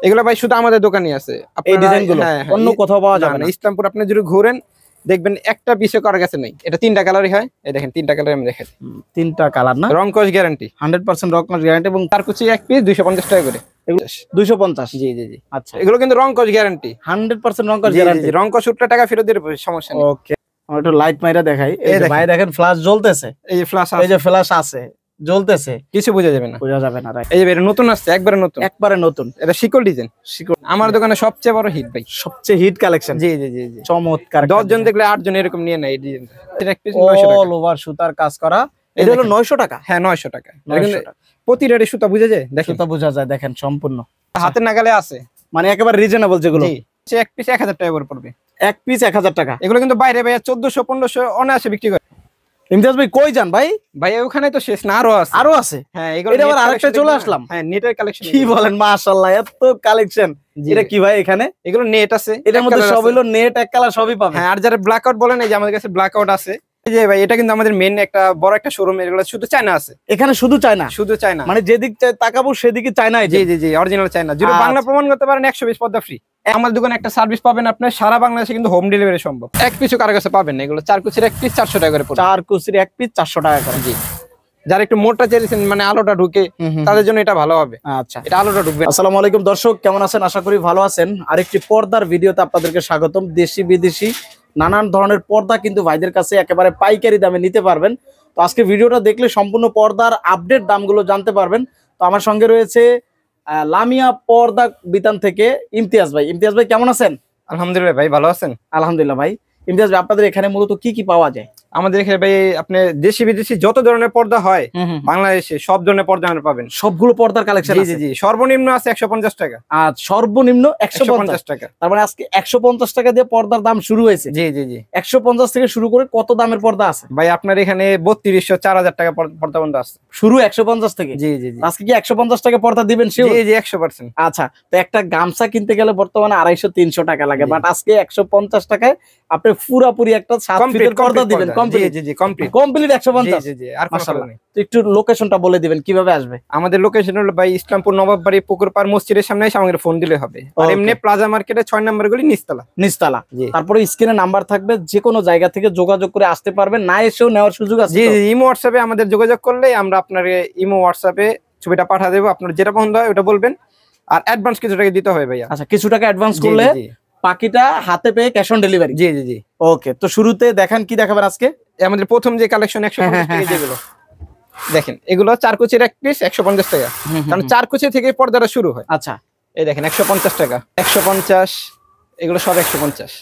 এগুলো ভাই শুধু আমাদের দোকানে আছে। এই ডিজাইনগুলো অন্য কোথাও পাওয়া যাবে না। ইসলামপুর আপনি যদি ঘুরেন দেখবেন একটা পিসে কার কাছে নেই। এটা 3টা কালারই হয়। এই দেখেন 3টা কালার আমি দেখাই। 3টা কালার না? রং কস গ্যারান্টি 100% রং কস গ্যারান্টি এবং চারকুচি এক পিস 250 টাকা করে। 250? জি জি জি। আচ্ছা, এগুলো কিন্তু রং কস গ্যারান্টি 100% রং কস গ্যারান্টি। রং কস 70 টাকা ফেরত দিলে সমস্যা নেই। ওকে, আমরা একটু লাইট মাইরা দেখাই। এই যে ভাই দেখেন ফ্ল্যাশ জ্বলতেছে। এই যে ফ্ল্যাশ, এই যে ফ্ল্যাশ আছে, জ্বলতেছে, কিছু বোঝা যাবে না, বোঝা যাবে না। এই যে এটা নতুন আসছে, একবারে নতুন, একবারে নতুন। এটা শিকল ডিজাইন। শিকল আমার দোকানে সবচেয়ে বড় হিট ভাই, সবচেয়ে হিট কালেকশন। জি জি জি জি, চমৎকার। 10 জন দেখলে 8 জন এরকম নিয়ে নেয় এই ডিজাইনটা। এটা এক পিস 900 টাকা। অল ওভার সুতার কাজ করা। এটা হলো 900 টাকা। হ্যাঁ 900 টাকা। প্রতি রেডি সুতা বুঝা যায়, দেখেন সুতা বোঝা যায়, দেখেন সম্পূর্ণ হাতের নাগালে আছে, মানে একেবারে রিজনেবল যেগুলো। জি, এক পিস 1000 টাকা করে পড়বে। এক পিস 1000 টাকা। এগুলো কিন্তু বাইরে ভাই 1400 1500 অনায়াসে বিক্রি করে। ইমতিয়াজ ভাই কই যান ভাই? ভাই ওখানে তো শেষ না, আরো আছে, আরো আছে। হ্যাঁ এগুলো এটা আবার আরেকটা চলে আসলাম। হ্যাঁ নেটের কালেকশন। কি বলেন, মাশাআল্লাহ এত কালেকশন। এটা কি ভাই? এখানে এগুলো নেট আছে, এটার মধ্যে সব হলো নেট, এক কালার সবই পাবেন। হ্যাঁ, আর যারা ব্ল্যাক আউট বলেন, এই যে আমাদের কাছে ব্ল্যাক আউট আছে। এই যে ভাই এটা কিন্তু আমাদের মেন একটা বড় একটা শোরুম। এগুলো শুধু চায়না আছে এখানে, শুধু চায়না, শুধু চায়না, মানে যেদিক তাকাবো সেদিকে চায়না। জি জি জি, অরিজিনাল চায়না। যদি বাংলা প্রমাণ করতে পারেন 120 পদ্মা ফ্রি। আমাদের দোকানে একটা সার্ভিস পাবেন আপনি, সারা বাংলাদেশে কিন্তু হোম ডেলিভারি সম্ভব। এক পিসও কারো কাছে পাবেন না। এগুলো 4 কুচির এক পিস 400 টাকা করে পড়বে। 4 কুচির এক পিস 400 টাকা করে। জি, যারা একটু মোটা চাইছেন, মানে আলোটা ঢুকে, তাদের জন্য এটা ভালো হবে। আচ্ছা, এটা আলোটা ঢুকবে। আসসালামু আলাইকুম দর্শক, কেমন আছেন? আশা করি ভালো আছেন। আরেকটি পর্দার ভিডিওতে আপনাদেরকে স্বাগতম। দেশি বিদেশি নানান ধরনের পর্দা কিন্তু ভাইদের কাছে একেবারে পাইকারি দামে নিতে পারবেন। তো আজকে ভিডিওটা দেখলে সম্পূর্ণ পর্দার আপডেট দামগুলো জানতে পারবেন। তো আমার সঙ্গে রয়েছে লামিয়া পর্দা বিতান থেকে ইমতিয়াজ ভাই। ইমতিয়াজ ভাই কেমন আছেন? আলহামদুলিল্লাহ ভাই, ভালো আছেন? আলহামদুলিল্লাহ ভাই। ইমতিয়াজ ভাই, আপনাদের এখানে মূলত কি কি পাওয়া যায়? আমাদের এখানে ভাই আপনি দেশি বিদেশি যত ধরনের পর্দা হয় বাংলাদেশে, সব ধরনের পর্দা আপনি পাবেন। সবগুলো পর্দার কালেকশন আছে? জি জি, সর্বনিম্ন আছে 150 টাকা। আর সর্বনিম্ন 150 টাকা। তার মানে আজকে 150 টাকা দিয়ে পর্দার দাম শুরু হয়েছে? জি জি জি। 150 থেকে শুরু করে কত দামের পর্দা আছে ভাই? আপনার এখানে 3200 4000 টাকা পর্দা বন্ধ আছে শুরু 150 থেকে। জি জি জি। আজকে কি 150 টাকা পর্দা দিবেন? জি জি 100%। আচ্ছা, তো একটা গামছা কিনতে গেলে বর্তমানে 250-300 টাকা লাগে, বাট আজকে 150 টাকায় আপনি পুরোপুরি একটা 7 ফিটের পর্দা দিবেন। কমপ্লিট? জি জি, কমপ্লিট 150। জি জি, আর মাশাআল্লাহ। তো একটু লোকেশনটা বলে দিবেন, কিভাবে আসবে? আমাদের লোকেশন হলো ভাই ইসলামপুর নবাববাড়ি পুকুরপাড় মসজিদের সামনে এসে আমাকে ফোন দিলে হবে। আর এমনি প্লাজা মার্কেটে 6 নম্বর গলি নিচতলা। তারপরে স্ক্রিনে নাম্বার থাকবে, যে কোনো জায়গা থেকে যোগাযোগ করে আসতে পারবেন, না এসেও নেওয়ার সুযোগ আছে। জি জি, ইমো হোয়াটসঅ্যাপে আমাদের যোগাযোগ করলে আমরা আপনাকে ইমো হোয়াটসঅ্যাপে ছবিটা পাঠিয়ে দেবো। আপনার যেটা পছন্দ হয় ওটা বলবেন, আর অ্যাডভান্স কিছু টাকা দিতে হবে ভাইয়া। আচ্ছা, কিছু টাকা অ্যাডভান্স করলে বাকিটা হাতে পেয়ে ক্যাশ অন ডেলিভারি? জি জি জি। ওকে, তো শুরুতে দেখান কি দেখাবেন আজকে? আমাদের প্রথম যে কালেকশন 150 টাকা, যেগুলো দেখেন এগুলো 4 কুচির এক পিস 150 টাকা, কারণ 4 কুচি থেকে পর্দাটা শুরু হয়। আচ্ছা, এই দেখেন 150 টাকা, 150, এগুলো সব 150।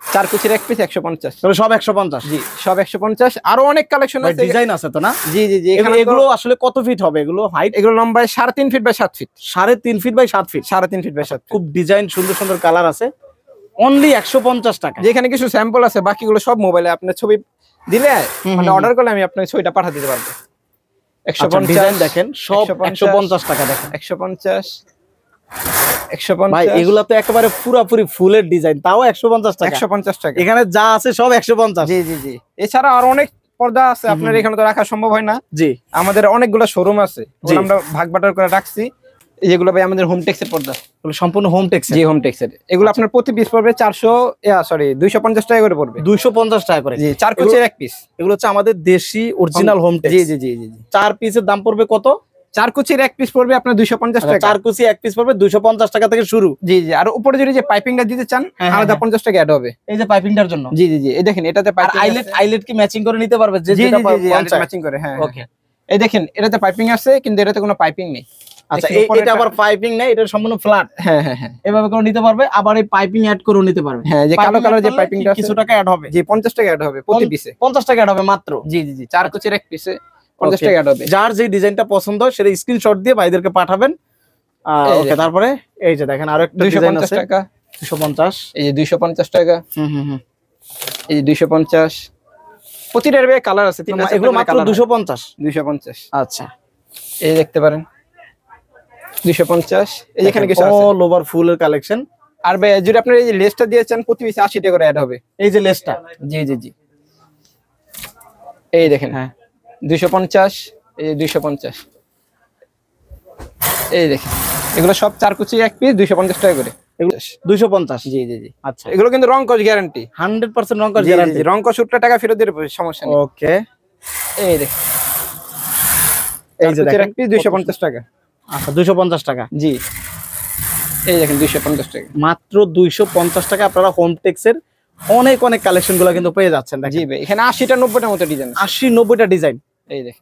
4 কুচির এক পিস 150, সব 150? জি সব 150। আরো অনেক কালেকশন আছে, ডিজাইন আছে তো না? জি জি জি। এগুলো আসলে কত ফিট হবে? এগুলো হাইট? এগুলো লম্বায় 3.5 feet by 7 feet. 3.5 feet by 7 feet? 3.5 feet by 7 feet. খুব ডিজাইন সুন্দর সুন্দর কালার আছে। অনলি 150 টাকা। যেখানে কিছু স্যাম্পল আছে, বাকিগুলো সব মোবাইলে আপনার ছবি দিলে, মানে অর্ডার করলে আমি আপনাকে ছবিটা পাঠিয়ে দিতে পারবো। 150 ডিজাইন দেখেন, সব 150 টাকা। দেখেন 150, 150 ভাই, এগুলা তো একেবারে পুরোপুরি ফুলের ডিজাইন, তাও 150 টাকা। 150 টাকা। এখানে যা আছে সব 150? জি জি জি। এছাড়া আর অনেক পর্দা আছে, আপনার এখানে তো রাখা সম্ভব হয় না। জি, আমাদের অনেকগুলো শোরুম আছে, আমরা ভাগ বাটার করে রাখছি। যেগুলো ভাই আমাদের হোম টেক্সের পর্দা, সম্পূর্ণ হোম টেক্স। জি হোম টেক্সের। এগুলো আপনার প্রতি পিস পড়বে 250 টাকা করে পড়বে। 250 টাকা করে? জি, 4 কুচির এক পিস। এগুলো হচ্ছে আমাদের দেশি অরিজিনাল হোম টেক্স। জি জি জি জি। 4 পিসের দাম পড়বে কত? 4 কুচির এক পিস পড়বে আপনার 250 টাকা। 4 কুচি এক পিস পড়বে 250 টাকা থেকে শুরু। জি জি। আর উপরে যদি যে পাইপিংটা দিতে চান, আলাদা 50 টাকা অ্যাড হবে। এই যে পাইপিংটার জন্য? জি জি জি। এই দেখেন এটাতে পাইপিং, আইলেট কি ম্যাচিং করে নিতে পারবে? যে যেটা ম্যাচিং করে। হ্যাঁ ওকে। এই দেখেন এটাতে পাইপিং আছে, কিন্তু এটাতে কোনো পাইপিং নেই। আচ্ছা, এটা আবার পাইপিং নেই, এটা সম্পূর্ণ ফ্ল্যাট। হ্যাঁ হ্যাঁ হ্যাঁ, এভাবে করে নিতে পারবে, আবার এই পাইপিং অ্যাড করে নিতে পারবে। হ্যাঁ, যে কালো কালার যে পাইপিংটা কিছু টাকা অ্যাড হবে। জি 50 টাকা অ্যাড হবে প্রতি পিসে। 50 টাকা অ্যাড হবে মাত্র? জি জি জি। 4 কুচির এক পিসে 50 টাকা অ্যাড হবে। যার যে ডিজাইনটা পছন্দ হয় সেটা স্ক্রিনশট দিয়ে ভাইদেরকে পাঠাবেন। ওকে, তারপরে এই যে দেখেন আরো একটা ডিজাইন আছে। 250 টাকা। 250। এই যে 250 টাকা। এই যে 250। প্রতিটার ভাই কালার আছে, তিনটা। এগুলো মাত্র 250? 250। আচ্ছা, এই দেখতে পারেন 250। এই যেখানে কিছু আছে অল ওভার ফুলের কালেকশন। আর ভাই যদি আপনি এই যে লেসটা দিয়েছেন, প্রতি পিসে 80 টাকা করে অ্যাড হবে। এই যে লেসটা? জি জি জি। এই দেখেন, হ্যাঁ 250। এই যে 250। এই দেখেন এগুলো সব 4 কুচি এক পিস 250 টাকা করে। এগুলো 250। জি জি জি। আচ্ছা, এগুলো কিন্তু রং কস গ্যারান্টি, 100% রং কস গ্যারান্টি। রং কস উঠলে টাকা ফেরত দিতে হবে, সমস্যা নেই। ওকে, এই দেখ, এই যে দেখেন এক পিস 250 টাকা। আচ্ছা, 250 টাকা। জি, এই দেখেন 250 টাকা, মাত্র 250 টাকা আপনারা হোমটেক্সের অনেক অনেক কালেকশন গুলো কিন্তু পেয়ে যাচ্ছেন। জি ভাই, এখানে 80টা 90টার মতো ডিজাইন, 80-90টা ডিজাইন। এই দেখ।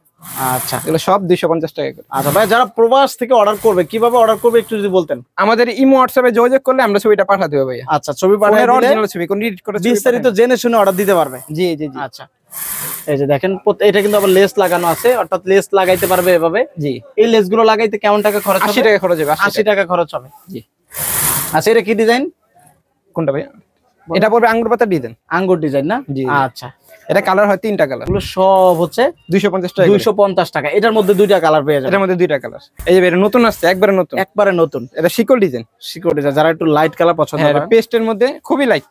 আচ্ছা এগুলো সব 250 টাকা করে। আচ্ছা ভাই, যারা প্রবাস থেকে অর্ডার করবে কিভাবে অর্ডার করবে একটু যদি বলতেন। আমাদের ইমো হোয়াটসঅ্যাপে যোগাযোগ করলে আমরা ছবিটা পাঠাতে হবে ভাইয়া। আচ্ছা, ছবি পাঠিয়ে দিলে অরিজিনাল ছবি কোন এডিট করে বিস্তারিত জেনে শুনে অর্ডার দিতে পারবে। জি জি জি। আচ্ছা, এই যে দেখেন এটা কিন্তু আবার লেস লাগানো আছে, অর্থাৎ লেস লাগাইতে পারবে এভাবে। জি, এই লেস গুলো লাগাইতে কেমন টাকা খরচ হবে? 80 টাকা খরচ হবে। 80 টাকা খরচ হবে। জি। আচ্ছা, এটা কি ডিজাইন? কোনটা ভাইয়া? এটা পড়বে আঙ্গুর পাতা ডিজাইন, আঙ্গুর ডিজাইন না? জি। আচ্ছা, এটা কালার হয় 3টা কালার, এগুলো সব হচ্ছে 250 টাকা। 250 টাকা। এটার মধ্যে 2টা কালার পেয়ে যাবেন। এটার মধ্যে 2টা কালার। এই যে এটা নতুন আসছে, একবারে নতুন, একবারে নতুন। এটা শিকল ডিজাইন, শিকড় ডিজাইন, যারা একটু লাইট কালার পছন্দ হ্যাঁ, করেন। পেস্টের মধ্যে খুবই লাইট।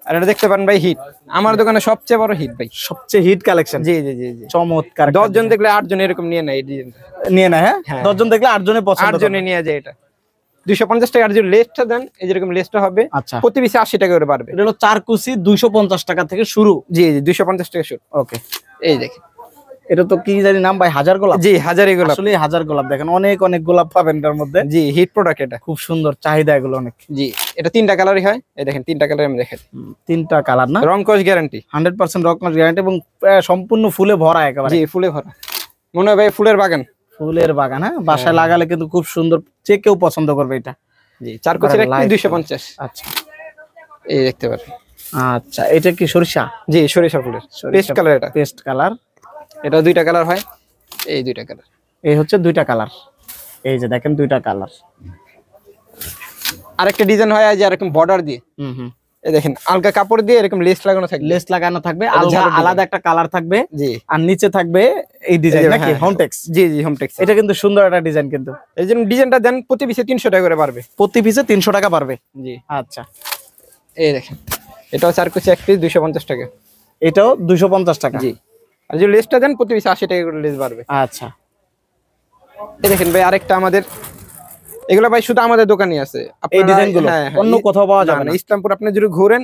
আর এটা দেখতে পারেন ভাই, হিট, আমার দোকানে সবচেয়ে বড় হিট ভাই, সবচেয়ে হিট কালেকশন। জি জি জি জি। চমৎকার। 10 জন দেখলে 8 জন এরকম নিয়ে নেয় এই ডিজাইনটা, নিয়ে না? হ্যাঁ, হ্যাঁ। 10 জন দেখলে 8 জনে পছন্দ 8 জনে নিয়ে যায় এটা। 250 টাকা। আর যদি লেসটা দেন, এই যেরকম লেসটা হবে, আচ্ছা, প্রতি পিসে 80 টাকা করে পারবে। এটা হলো 4 কুচি 250 টাকা থেকে শুরু। জি জি, 250 টাকা শুরু। ওকে, এই দেখেন, এটা তো কি জানি নাম ভাই, হাজার গোলাপ। জি, হাজারি গোলাপ। আসলে হাজার গোলাপ দেখেন, অনেক অনেক গোলাপ পাবেন এর মধ্যে। জি, হিট প্রোডাক্ট এটা, খুব সুন্দর, চাহিদা এগুলো অনেক। জি। এটা 3টা কালারই হয়, এই দেখেন 3টা কালার আমি দেখাই। 3টা কালার না? রং কস গ্যারান্টি, 100% রং কস গ্যারান্টি এবং সম্পূর্ণ ফুলে ভরা একেবারে। জি, ফুলে ভরা, মনে হয় ভাই ফুলের বাগান। ফুলের বাগান, হ্যাঁ। বাসায় লাগালে কিন্তু খুব সুন্দর, যে কেউ পছন্দ করবে এটা। জি, 4 কুচির এক পিস 250। আচ্ছা, এই দেখতে পারেন। আচ্ছা, এটা কি সরিষা? জি, সরিষা ফুলের পেস্ট কালার এটা। Paste colour. এটা 2টা কালার হয়, এই 2টা কালার। এই হচ্ছে 2টা কালার। এই যে দেখেন 2টা কালার। আরেকটা ডিজাইন হয় এই যে এরকম বর্ডার দিয়ে, এই দেখেন আলগা কাপড় দিয়ে এরকম লেস লাগানো থাকবে, লেস লাগানো থাকবে, আলাদা আলাদা একটা কালার থাকবে। জি। আর নিচে থাকবে এই ডিজাইন নাকি হোমটেক্স? জি জি, হোমটেক্স। এটা কিন্তু সুন্দর একটা ডিজাইন কিন্তু। এই জন্য ডিজাইনটা দেন, প্রতি পিসে 300 টাকা করে পারবে। প্রতি পিসে 300 টাকা পারবে। জি। আচ্ছা, এই দেখেন, এটাও 4 কুচি এক পিস 250 টাকা। এটাও 250 টাকা। জি। আর যদি লেসটা দেন, প্রতি পিসে 80 টাকা করে লেস বাড়বে। আচ্ছা, এই দেখেন ভাই, আরেকটা আমাদের, এগুলো ভাই শুধু আমাদের দোকানে আছে। এই ডিজাইনগুলো অন্য কোথাও পাওয়া যাবে না। ইসলামপুর আপনি যদি ঘুরেন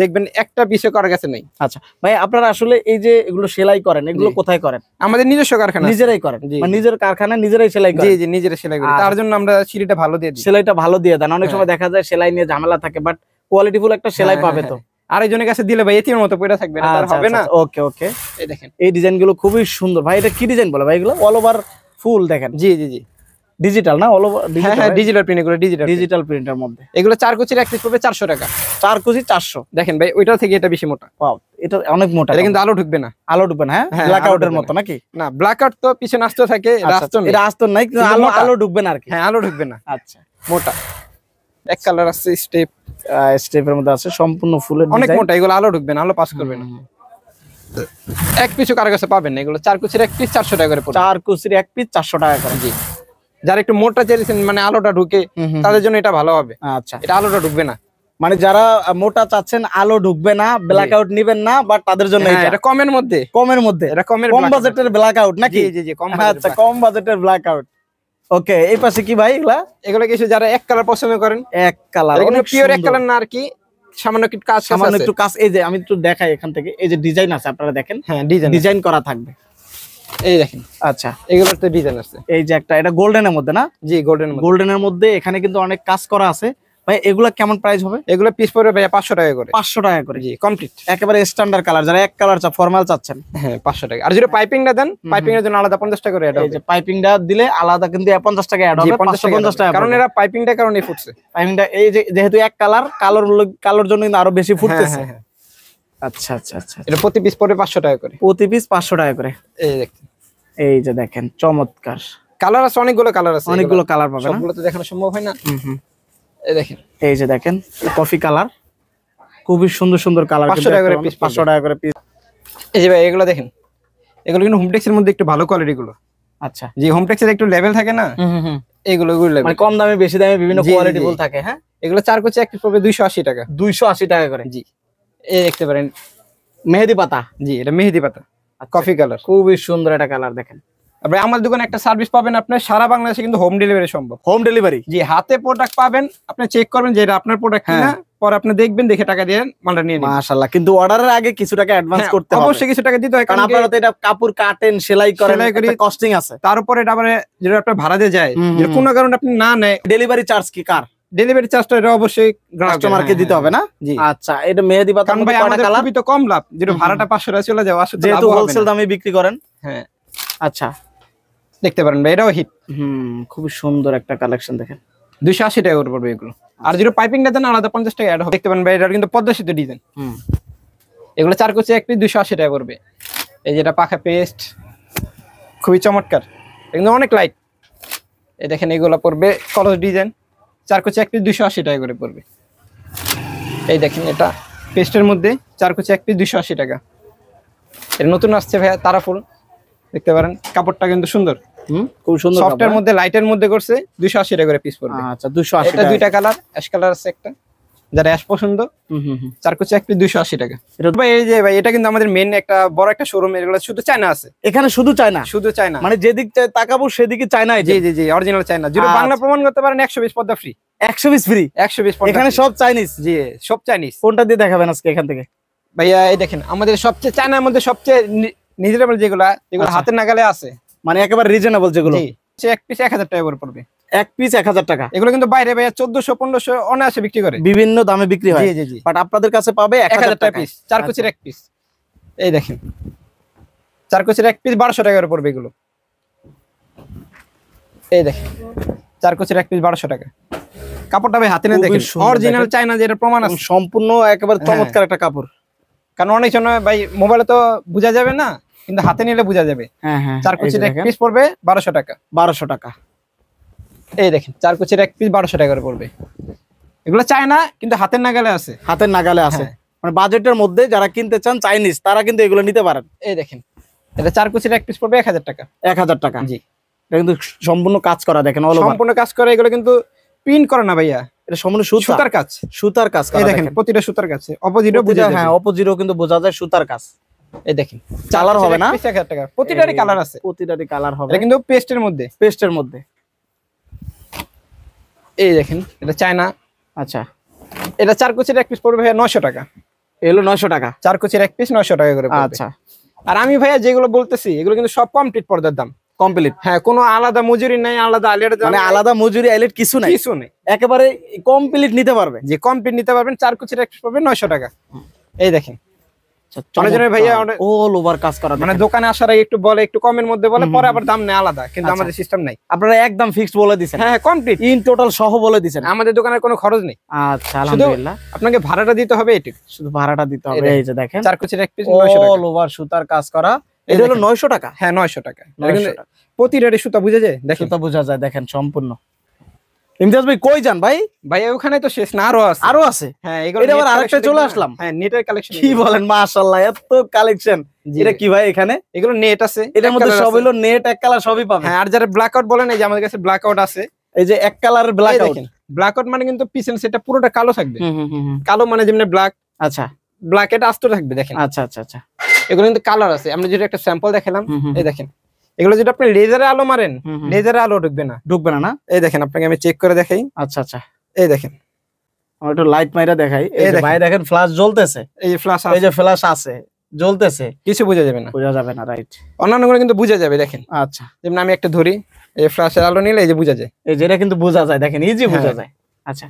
দেখবেন একটা পিসও কার কাছে নেই। আচ্ছা ভাই, আপনারা আসলে এই যে এগুলো সেলাই করেন, এগুলো কোথায় করেন? আমাদের নিজস্ব কারখানা, নিজেরাই করেন? মানে নিজের কারখানা নিজেরাই সেলাই করেন? জি জি, নিজেরা সেলাই করি। তার জন্য আমরা সিঁড়িটা ভালো দিয়ে দিই। সেলাইটা ভালো দিয়ে দেন। অনেক সময় দেখা যায় সেলাই নিয়ে ঝামেলা থাকে, বাট কোয়ালিটিফুল একটা সেলাই পাবে তো। আরেকজনের কাছে দিলে ভাই এতিমের মতো পড়ে থাকবে না, তার হবে না। ওকে ওকে, এই দেখেন, এই ডিজাইনগুলো খুবই সুন্দর ভাই। এটা কি ডিজাইন বলে ভাই এগুলো? অল ওভার ফুল দেখেন। জি জি জি, ডিজিটাল না? All over digital? হ্যাঁ, ডিজিটাল প্রিন্ট, এগুলো ডিজিটাল প্রিন্টের মধ্যে। এগুলো 4 কুচির এক পিস পড়বে 400 টাকা। 4 কুচি 400। দেখেন ভাই, ওইটা থেকে এটা বেশি মোটা। ওয়াও, এটা অনেক মোটা। এটা কিন্তু আলো ঢুকবে না। আলো ঢুকবে না? হ্যাঁ, ব্ল্যাক আউটের মতো নাকি? না, ব্ল্যাক আউট তো পিছনে আস্ত থাকে, এটা আস্তর নাই, কিন্তু আলো আলো ঢুকবে না আর কি। হ্যাঁ, আলো ঢুকবে না। আচ্ছা, মোটা এক কালার আছে, স্টেপের মধ্যে আছে, সম্পূর্ণ ফুলের অনেক ডিজাইন। মোটা। এগুলো আলো ঢুকবে না, আলো পাস করবে না। এক পিসও কারো কাছে পাবেন না। এগুলো 4 কুচির এক পিস 400 টাকা করে পড়বে। 4 কুচির এক পিস 400 টাকা করে। জি। যারা একটু মোটা চাইছেন, মানে আলোটা ঢুকে, তাদের জন্য এটা ভালো হবে। আচ্ছা, এটা আলোটা ঢুকবে না। মানে যারা মোটা চাচ্ছেন, আলো ঢুকবে না, ব্ল্যাক আউট নিবেন না, বাট তাদের জন্য এটা কমের মধ্যে, কমের মধ্যে, এটা কম বাজেটের ব্ল্যাক আউট নাকি? জি জি জি, কম। আচ্ছা, কম বাজেটের ব্ল্যাক আউট। ওকে, এই পাশে কি ভাই এগুলা? এগুলো কিছু যারা এক কালার পছন্দ করেন, এক কালার, অনেক পিওর এক কালার না আর কি, সামান্য একটু কাজ সামান্য একটু কাজ। এই যে আমি একটু দেখাই এখান থেকে, এই যে ডিজাইন আছে আপনারা দেখেন। হ্যাঁ, ডিজাইন করা থাকবে। এই দেখেন। আচ্ছা, এগুলোর তো ডিজাইন আছে। এই যে একটা, এটা গোল্ডেনের মধ্যে না? জি, গোল্ডেনের মধ্যে। এখানে কিন্তু অনেক কাজ করা আছে ভাই। এগুলা কেমন প্রাইস হবে? এগুলো পিস পড়বে ভাই 500 টাকা করে। 500 টাকা করে? জি, কমপ্লিট একেবারে স্ট্যান্ডার্ড কালার, যারা এক কালার ফরমাল চাচ্ছেন। হ্যাঁ, 500 টাকা। আর যদি পাইপিংটা দেন, পাইপিং এর জন্য আলাদা 50 টাকা করে অ্যাড হবে। এই যে পাইপিংটা দিলে আলাদা কিন্তু 50 টাকা অ্যাড হবে, 550 টাকা। কারণ এরা পাইপিংটা কারণে ফুটছে। পাইপিংটা এই যে যেহেতু এক কালার, কালোর জন্য কিন্তু আরো বেশি ফুটতেছে। আচ্ছা আচ্ছা আচ্ছা, এটা প্রতি পিস পড়বে 500 টাকা করে। প্রতি পিস 500 টাকা করে। এই দেখেন, এই যে দেখেন, চমৎকার কালার আছে, অনেকগুলো কালার আছে। অনেকগুলো কালার পাবেন, সবগুলো তো দেখানো সম্ভব হয় না। এই দেখেন, এই যে দেখেন, কফি কালার, খুবই সুন্দর সুন্দর কালার। 500 টাকা করে পিস। 500 টাকা করে পিস। এই যে ভাই, এগুলো দেখেন, এগুলো কিন্তু হোমটেক্স এর মধ্যে একটু ভালো কোয়ালিটি গুলো। আচ্ছা, জি, হোমটেক্স এর একটু লেভেল থাকে না, এগুলো মানে কম দামে বেশি দামে বিভিন্ন কোয়ালিটি ফুল থাকে। হ্যাঁ, এগুলো 4 কুচি এক পিস পড়বে 280 টাকা। 280 টাকা করে। জি, এই দেখতে পারেন, মেহেদি পাতা। জি, এটা মেহেদি পাতা, কফি কালার, খুবই সুন্দর একটা কালার দেখেন। তারপরে আমাদের দোকানে একটা সার্ভিস পাবেন, আপনার সারা বাংলাদেশে কিন্তু হোম ডেলিভারি সম্ভব। Home delivery? জি, হাতে প্রোডাক্ট পাবেন, আপনি চেক করবেন যে এটা আপনার প্রোডাক্ট কিনা, পরে আপনি দেখবেন, দেখে টাকা দিয়ে মালটা নিয়ে নেবেন। মাশাআল্লাহ, কিন্তু অর্ডারের আগে কিছু টাকা অ্যাডভান্স করতে হবে। অবশ্যই কিছু টাকা দিতে হয়, কারণ আপনারা তো এটা কাপড় কাটেন, সেলাই করেন, একটা কস্টিং আছে। তার উপরে এটা আবার যেটা আপনার ভাড়া দিয়ে যায়, যে কোনো কারণে আপনি না নেয়, ডেলিভারি চার্জ কি কার? ডেলিভারি চার্জটা এটা অবশ্যই কাস্টমারকে দিতে হবে না? জি। আচ্ছা, এটা মেহেদি পাতা কারণ ভাই আমাদের খুবই তো কম লাভ, যেটা ভাড়াটা 500 টাকা চলে যাবে, আসলে যেহেতু হোলসেল দামে বিক্রি করেন। হ্যাঁ, আচ্ছা, দেখতে পারেন ভাই, এটাও হিট। খুবই সুন্দর একটা কালেকশন দেখেন। 280 টাকা করে পড়বে এগুলো। আর যেটা পাইপিংটা দেন আলাদা 50 টাকা অ্যাড হবে। দেখতে পারেন ভাই, এটা কিন্তু পদ্মা সেতু ডিজাইন। এগুলো 4 কুচি এক পিস 280 টাকা পড়বে। এই যেটা পাখা পেস্ট, খুবই চমৎকার, কিন্তু অনেক লাইট। এই দেখেন এগুলো পড়বে কলস ডিজাইন, 4 কুচি এক পিস 280 টাকা করে পড়বে। এই দেখেন এটা পেস্টের মধ্যে 4 কুচি এক পিস 280 টাকা। এটা নতুন আসছে ভাইয়া, তারাফুল, দেখতে পারেন কাপড়টা কিন্তু সুন্দর, খুব সুন্দর, সফটের মধ্যে লাইটের মধ্যে করছে, 280 টাকা করে পিস পড়বে। আচ্ছা, 280 এটা দুইটা কালার, অ্যাশ কালার আছে একটা, যারা অ্যাশ পছন্দ, 4 কুচি এক পিস 280 টাকা। ভাই এই যে ভাই, এটা কিন্তু আমাদের মেইন একটা বড় একটা শোরুম, এগুলো শুধু চায়না আছে এখানে, শুধু চায়না? শুধু চায়না, মানে যেদিক তাকাবো সেদিকে চায়না। জি জি জি, অরিজিনাল চায়না। যদি বাংলা প্রমাণ করতে পারেন 120 পদ্মা ফ্রি। 120 ফ্রি? 120 পদ্মা এখানে সব চাইনিজ? জি, সব চাইনিজ। কোনটা দিয়ে দেখাবেন আজকে এখান থেকে? ভাইয়া এই দেখেন আমাদের সবচেয়ে চায়নার মধ্যে সবচেয়ে রিজনেবল যেগুলো হাতের নাগালে আছে, মানে একেবারে রিজনেবল যেগুলো, এক পিস 1000 টাকা করে পড়বে। এক পিস 1000 টাকা? এগুলো কিন্তু বাইরে ভাইয়া 1400-1500 অনায়াসে বিক্রি করে, বিভিন্ন দামে বিক্রি হয়। জি জি জি, বাট আপনাদের কাছে পাবে 1000 টাকা পিস, 4 কুচির এক পিস। এই দেখেন 4 কুচির এক পিস 1200 টাকা করে পড়বে এগুলো। এই দেখেন 4 কুচির এক পিস 1200 টাকা। কাপড়টা ভাই হাতে নিয়ে দেখেন, অরিজিনাল চায়না, যেটা প্রমাণ আছে, সম্পূর্ণ একেবারে চমৎকার একটা কাপড়। কারণ অনেক সময় ভাই মোবাইলে তো বোঝা যাবে না, কিন্তু হাতে নিলে বোঝা যাবে। হ্যাঁ হ্যাঁ, 4 কুচির এক পিস পড়বে 1200 টাকা। 1200 টাকা। এই দেখেন 4 কুচির এক পিস 1200 টাকা করে পড়বে। এগুলো চায়না, কিন্তু হাতের নাগালে আছে, হাতের নাগালে আছে। মানে বাজেটের মধ্যে যারা কিনতে চান চাইনিজ, তারা কিন্তু এগুলো নিতে পারেন। এই দেখেন এটা 4 কুচির এক পিস পড়বে 1000 টাকা। 1000 টাকা? জি। এটা কিন্তু সম্পূর্ণ কাজ করা, দেখেন সম্পূর্ণ কাজ করা। এগুলো কিন্তু প্রিন্ট করে না ভাইয়া, এটা সম্পূর্ণ সুতার কাজ। সুতার কাজ করা, দেখেন প্রতিটা সুতার কাজ। অপোজিটও বোঝা যায়, হ্যাঁ অপোজিটও কিন্তু বোঝা যায় সুতার কাজ। এই দেখেন কালার হবে না? 1000 টাকা। প্রতিটারই কালার আছে, প্রতিটারই কালার হবে। এটা কিন্তু পেস্টের মধ্যে, পেস্টের মধ্যে। এই দেখেন এটা চায়না। আচ্ছা, এটা 4 কুচির এক পিস পড়বে ভাইয়া 900 টাকা। এগুলো 900 টাকা? 4 কুচির এক পিস 900 টাকা করে পড়বে। আচ্ছা। আর আমি ভাইয়া যেগুলো বলতেছি এগুলো কিন্তু সব কমপ্লিট পর্দার দাম। কমপ্লিট? হ্যাঁ, কোনো আলাদা মজুরি নাই, আলাদা আইলেট, মানে আলাদা মজুরি আইলেট কিছু নাই? কিছু নেই, একেবারে কমপ্লিট নিতে পারবে। যে কমপ্লিট নিতে পারবেন। 4 কুচির এক পিস পড়বে 900 টাকা। এই দেখেন ভাইয়া অল ওভার কাজ করা, মানে দোকানে আসার আগে একটু বলে, একটু কমের মধ্যে বলে, পরে আবার দাম নেই আলাদা, কিন্তু আমাদের সিস্টেম নাই। আপনারা একদম ফিক্সড বলে দিছেন? হ্যাঁ, কমপ্লিট ইন টোটাল সহ বলে দিছেন। আমাদের দোকানের কোনো খরচ নেই। আচ্ছা, আলহামদুলিল্লাহ। আপনাকে ভাড়াটা দিতে হবে, এটি শুধু ভাড়াটা দিতে হবে। এই যে দেখেন 4 কুচির এক পিস 900 টাকা, অল ওভার সুতার কাজ করা। এটা হলো 900 টাকা? হ্যাঁ 900 টাকা। প্রতিটারই সুতা বুঝে যায়, দেখেন সুতা বোঝা যায়, দেখেন সম্পূর্ণ। ইমতিয়াজ ভাই কই যান ভাই? ভাই ওখানে তো শেষ না, আরো আছে। আরো আছে? হ্যাঁ, এটা আবার আরেকটা চলে আসলাম। হ্যাঁ, নেটের কালেকশন। কি বলেন, মাশাআল্লাহ এত কালেকশন। এটা কি ভাই এখানে? এগুলো নেট আছে, এটার মধ্যে সব হলো নেট, এক কালার সবই পাবেন। হ্যাঁ, আর যারা ব্ল্যাক আউট বলেন, এই যে আমাদের কাছে ব্ল্যাক আউট আছে। এই যে এক কালারের ব্ল্যাক আউট। ব্ল্যাক আউট মানে কিন্তু পিছন সেটটা পুরোটা কালো থাকবে। কালো মানে যেমন ব্ল্যাক। আচ্ছা, ব্ল্যাক এটা আস্ত থাকবে, দেখেন। আচ্ছা আচ্ছা আচ্ছা, এগুলো কিন্তু কালার আছে। আমরা যেটা একটা স্যাম্পল দেখালাম, এই দেখেন। এগুলো যদি আপনি লেজারে আলো মারেন, লেজারে আলো ঢুকবে না, ঢুকবে না না? এই দেখেন, আপনাকে আমি চেক করে দেখাই। আচ্ছা আচ্ছা, এই দেখেন, আমরা একটু লাইট মাইরা দেখাই। এই যে ভাই দেখেন ফ্ল্যাশ জ্বলতেছে, এই যে ফ্ল্যাশ, এই যে ফ্ল্যাশ আছে জ্বলতেছে, কিছু বোঝা যাবে না, বোঝা যাবে না, রাইট। অন্যান্যগুলো কিন্তু বোঝা যাবে, দেখেন। আচ্ছা, যেমন আমি একটা ধরি, এই ফ্ল্যাশের আলো নিলে এই যে বোঝা যায়, এই যে এটা কিন্তু বোঝা যায়, দেখেন ইজি বোঝা যায়। আচ্ছা,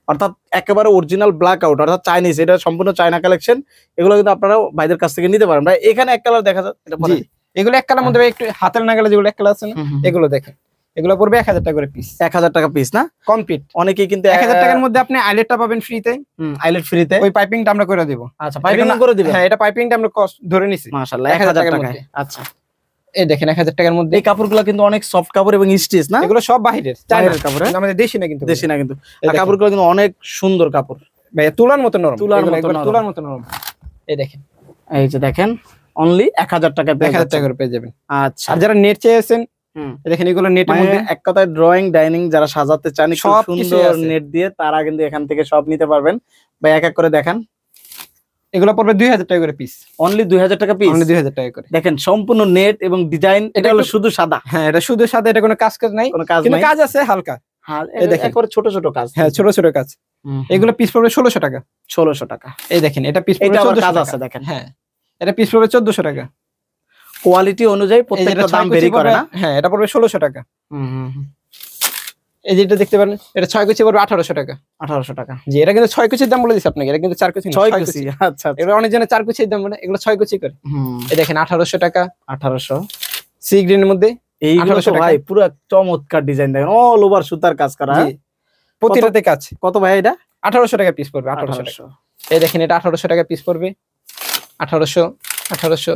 অর্থাৎ একেবারে অরিজিনাল ব্ল্যাক আউট, অর্থাৎ চাইনিজ, এটা সম্পূর্ণ চায়না কালেকশন। এগুলো কিন্তু আপনারা ভাইদের কাছ থেকে নিতে পারেন। ভাই এখানে এক কালার দেখা যায়, এটা জি, এগুলো এক কালার মধ্যে একটু হাতের নাগালে যেগুলো এক কালার আছে না, এগুলো দেখেন। এগুলো পড়বে 1000 টাকা করে পিস। 1000 টাকা পিস না? কমপ্লিট। অনেকেই কিন্তু 1000 টাকার মধ্যে আপনি আইলেটটা পাবেন ফ্রিতে। আইলেট ফ্রিতে, ওই পাইপিংটা আমরা করে দেব। আচ্ছা, পাইপিং করে দিবেন? হ্যাঁ, এটা পাইপিংটা আমরা কস্ট ধরে নিছি। মাশাআল্লাহ, 1000 টাকা। আচ্ছা, এই দেখেন 1000 টাকার মধ্যে। এই কাপড়গুলো কিন্তু অনেক সফট কাপড় এবং স্টিচ না? এগুলো সব বাহিরের, চায়নার কাপড়, আমাদের দেশি না, কিন্তু দেশি না কিন্তু। আর কাপড়গুলো কিন্তু অনেক সুন্দর কাপড় ভাই, তুলার মতো নরম, তুলার মতো নরম। এই দেখেন, এই যে দেখেন অনলি 1000 টাকা, 1000 টাকা করে পেয়ে যাবেন। আচ্ছা, আর যারা নেট চেয়েছেন, দেখেন এগুলো নেটের মধ্যে, এক কথায় ড্রয়িং ডাইনিং যারা সাজাতে চান খুব সুন্দর নেট দিয়ে, তারা কিন্তু এখান থেকে সব নিতে পারবেন। ভাই এক এক করে দেখান। এগুলো পড়বে 2000 টাকা করে পিস। অনলি 2000 টাকা পিস, অনলি 2000 টাকা করে। দেখেন সম্পূর্ণ নেট এবং ডিজাইন, এটা হলো শুধু সাদা। হ্যাঁ, এটা শুধু সাদা, এটা কোনো কাজ নাই, কোনো কাজ কিন্তু নাই, কাজ আছে হালকা। হ্যাঁ এই দেখেন একবারে ছোট ছোট কাজ। হ্যাঁ, ছোট ছোট কাজ। এগুলো পিস পড়বে 1600 টাকা। 1600 টাকা। এই দেখেন এটা পিস পড়বে এটা আবার 1400 কাজ টাকা। আছে দেখেন। হ্যাঁ, এটা পিস পড়বে 1400 টাকা। কোয়ালিটি অনুযায়ী প্রত্যেকটা দাম ভেরি করে না? হ্যাঁ, এটা পড়বে 1600 টাকা। এই যেটা দেখতে পারেন, এটা 6 কুচি পড়বে 1800 টাকা। 1800 টাকা। জি, এটা কিন্তু 6 কুচির দাম বলে দিছি আপনাকে, এটা কিন্তু 4 কুচি না, 6 কুচি। আচ্ছা, এগুলো অনেক জনে 4 কুচির দাম বলে, এগুলো 6 কুচি করে। এই দেখেন 1800 টাকা। 1800 সি গ্রিনের মধ্যে এইগুলো তো ভাই পুরো চমৎকার ডিজাইন, দেখেন অল ওভার সুতার কাজ করা। জি, প্রতিটাতে কাজ। কত ভাই এটা? 1800 টাকা পিস পড়বে। 1800 টাকা। এই দেখেন এটা 1800 টাকা পিস পড়বে। 1800।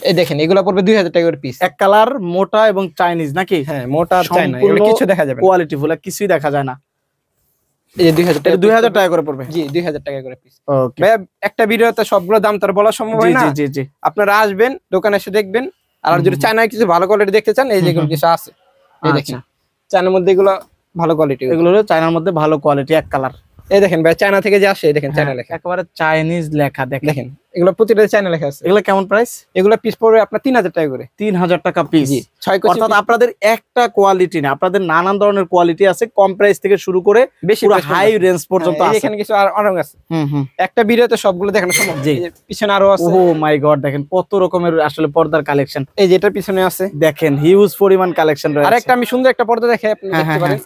এই দেখেন এগুলো পড়বে 2000 টাকা করে পিস। এক কালার, মোটা এবং চাইনিজ নাকি? হ্যাঁ, মোটা আর চায়না, এগুলো কিছু দেখা যাবে না, কোয়ালিটি ফুল, কিছুই দেখা যায় না। এই যে 2000 টাকা। 2000 টাকা করে পড়বে। জি, 2000 টাকা করে পিস। ওকে ভাই একটা ভিডিওতে সবগুলো দাম তার বলা সম্ভব হয় না। জি জি জি। আপনারা আসবেন, দোকানে এসে দেখবেন। আর যদি চায়নায় কিছু ভালো কোয়ালিটি দেখতে চান, এই যেগুলো কিছু আছে, এই দেখেন চায়নার মধ্যে এগুলো ভালো কোয়ালিটি। এগুলো হলো চায়নার মধ্যে ভালো কোয়ালিটি, এক কালার। এই দেখেন ভাই, চায়না থেকে যে আসে, দেখেন চায়না লেখা, একেবারে চাইনিজ লেখা। দেখেন এগুলো প্রতিটা চায়না লেখা আছে। এগুলো কেমন প্রাইস? এগুলো পিস পড়বে আপনার 3000 টাকা করে। 3000 টাকা পিস। 6 কুচি। অর্থাৎ আপনাদের একটা কোয়ালিটি না, আপনাদের নানান ধরনের কোয়ালিটি আছে, কম প্রাইস থেকে শুরু করে বেশি পুরো হাই রেঞ্জ পর্যন্ত আছে। এখানে কিছু আর রং আছে। একটা ভিডিওতে সবগুলো দেখানো সম্ভব। জি, পিছনে আরো আছে। ও মাই গড, দেখেন কত রকমের আসলে পর্দার কালেকশন। এই যে এটার পিছনে আছে, দেখেন হিউজ পরিমাণ কালেকশন রয়েছে। আরেকটা আমি সুন্দর একটা পর্দা দেখাই, আপনি দেখতে পারেন।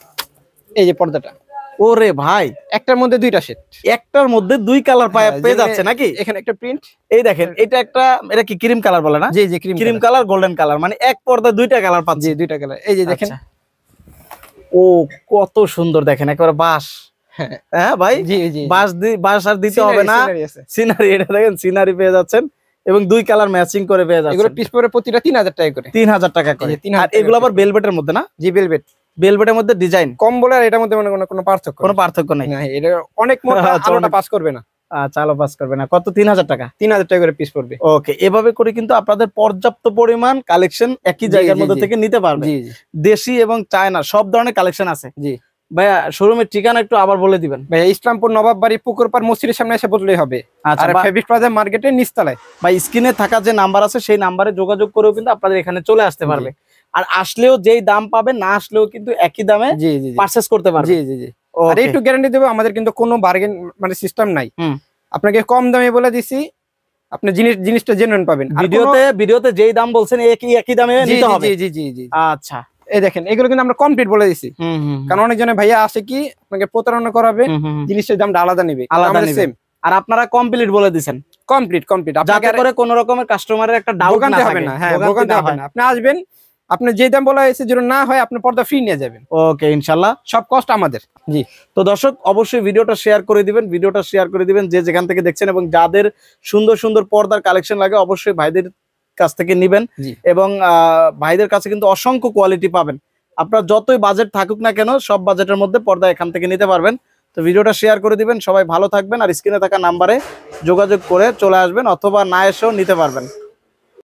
এই যে পর্দাটা, ওরে ভাই, একটার মধ্যে দুইটা সেট, একটার মধ্যে দুই কালার পেয়ে যাচ্ছে নাকি? এখানে একটা প্রিন্ট, এই দেখেন এটা একটা, এটা কি ক্রিম কালার বলে না? জি জি, ক্রিম কালার, গোল্ডেন কালার, মানে এক পর্দা দুইটা কালার পাচ্ছি। জি, দুইটা কালার। এই যে দেখেন, ও কত সুন্দর, দেখেন একেবারে বাঁশ। হ্যাঁ ভাই, জি জি, বাঁশ আর দিতে হবে না, সিনারি। এটা দেখেন সিনারি পেয়ে যাচ্ছেন এবং দুই কালার ম্যাচিং করে পেয়ে যাচ্ছেন। এগুলো পিস পড়বে প্রতিটা 3000 টাকা করে। 3000 টাকা করে। আর এগুলো আবার বেলভেটের মধ্যে না? জি, বেলভেটের মধ্যে ডিজাইন কম বলে, আর এটার মধ্যে মানে কোনো পার্থক্য নেই। না, এটা অনেক মোটা, আলোটা পাস করবে না। আচ্ছা, আলো পাস করবে না। কত? 3000 টাকা। 3000 টাকা করে পিস পড়বে। ওকে, এভাবে করে কিন্তু আপনাদের পর্যাপ্ত পরিমাণ কালেকশন একই জায়গার মধ্যে থেকে নিতে পারবে। জি জি, দেশি এবং চায়না সব ধরনের কালেকশন আছে। জি ভাইয়া, শোরুমের ঠিকানা একটু আবার বলে দিবেন। ভাইয়া, ইসলামপুর নবাববাড়ি পুকুরপাড় মসজিদের সামনে এসে বললেই হবে। আচ্ছা, আর ফেব্রিক প্লাজা মার্কেটের নিচতলায়। ভাই স্ক্রিনে থাকা যে নাম্বার আছে সেই নাম্বারে যোগাযোগ করেও কিন্তু আপনাদের এখানে চলে আসতে পারবে। আর আসলেও যেই দাম পাবেন, না আসলেও কিন্তু একই দামে জি জি পারচেজ করতে পারবে। জি জি জি। আর একটু গ্যারান্টি দেব, আমাদের কিন্তু কোনো বার্গেন মানে সিস্টেম নাই। আপনাকে কম দামে বলে দিছি, আপনি জিনিসটা জেনুইন পাবেন। ভিডিওতে যেই দাম বলছেন একই দামে নিতে হবে। জি জি জি। আচ্ছা, এই দেখেন এগুলো কিন্তু আমরা কমপ্লিট বলে দিছি। কারণ অনেক জনে ভাইয়া আসে কি আপনাকে প্রতারণা করাবে, জিনিসের দামটা আলাদা নেবে, আর আপনারা কমপ্লিট বলে দিচ্ছেন। কমপ্লিট যাতে করে কোনো রকমের কাস্টমারের একটা ডাউট না হবে না। হ্যাঁ, ভোগান্তি হবে না। আপনি আসবেন, আপনি যে দাম বলা হয়েছে যদি না হয়, আপনি পর্দা ফ্রি নিয়ে যাবেন। ওকে, ইনশাআল্লাহ সব কষ্ট আমাদের। জি। তো দর্শক, অবশ্যই ভিডিওটা শেয়ার করে দিবেন যে যেখান থেকে দেখছেন, এবং যাদের সুন্দর সুন্দর পর্দার কালেকশন লাগে অবশ্যই ভাইদের কাছ থেকে নিবেন। এবং ভাইদের কাছে কিন্তু অসংখ্য কোয়ালিটি পাবেন। আপনার যতই বাজেট থাকুক না কেন, সব বাজেটের মধ্যে পর্দা এখান থেকে নিতে পারবেন। তো ভিডিওটা শেয়ার করে দিবেন, সবাই ভালো থাকবেন। আর স্ক্রিনে থাকা নাম্বারে যোগাযোগ করে চলে আসবেন, অথবা না এসেও নিতে পারবেন।